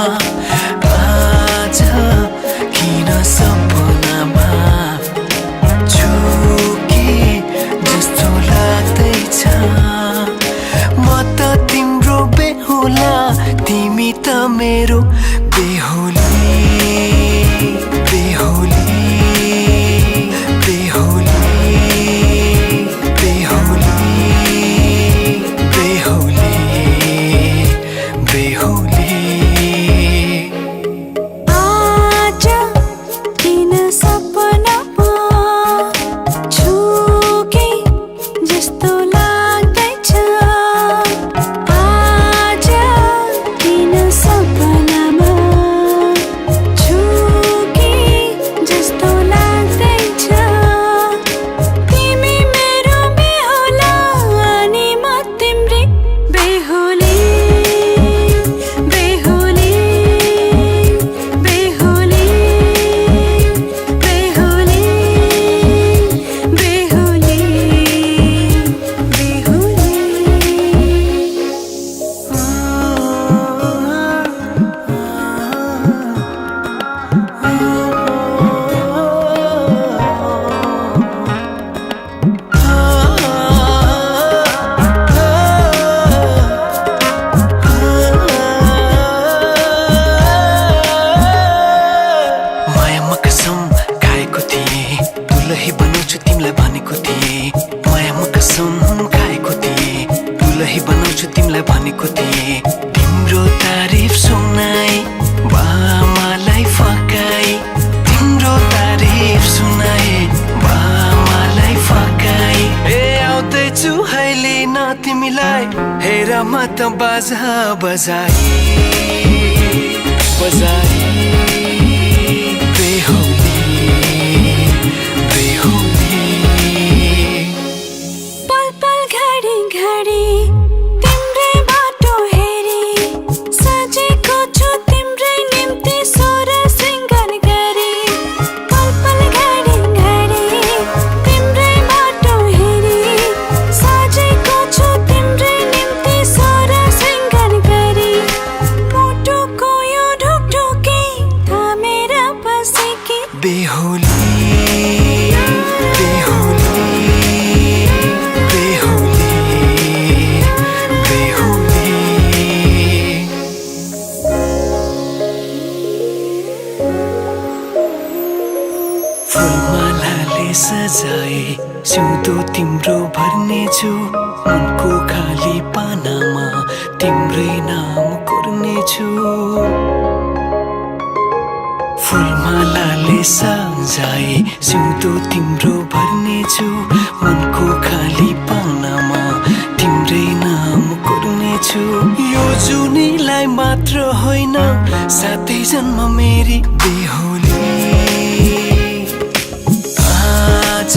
आज किन सपनामा झुके जस्तो लाग्दैछ। म त तिम्रो बेहुला, तिमी त मेरो बेहुली बेहुली बेहुली बेहुली बेहुली बेहुली। आज किन सपनामा झुके जस्तो लाग्दैछ। आज किन सपनामा झुके जस्तो लाग्दैछ। तिमी मेरो बेहुला अनि म तिम्रै बेहुली बेहुली बेहुली बेहुली बेहुली बेहुली। मायामा कसम खाएको थिएँ, दुलही बनाउँछु तिमीलाई भनेको थिएँ। मायामा कसम खाएको थिएँ, दुलही बनाउँछु तिमीलाई भनेको थिएँ। तिम्रो तारिफ सुनाई बामालाई फकाई, तिम्रो तारिफ सुनाई बामालाई फकाई। ए आउँदैछु है लिन तिमीलाई, हेर म त बाजा बजाई बजाई। बेहुली बेहुली पल पल घडी घडी तिम्रै बाटो हेरी सजेको छु तिम्रै निम्ति सोर सिंगार गरी। पल पल घडी घडी तिम्रै बाटो हेरी सजेको छु तिम्रै निम्ति सोर सिंगार गरी। मुटुको यो ढुकढुकी थामेर बसेकी बेहुली बेहुली बेहुली बेहुली। फुलमालाले सजाए सिउँदो तिम्रो भर्नेछु, मनको खाली पानामा तिम्रै नाम कोर्नेछु। फुलमालाले सजाए सिउँदो तिम्रो भर्नेछु, मनको खाली पानामा तिम्रै नाम कोर्नेछु। यो जुनीलाई मात्र होइन, साथै जन्म मेरी बेहुली। आज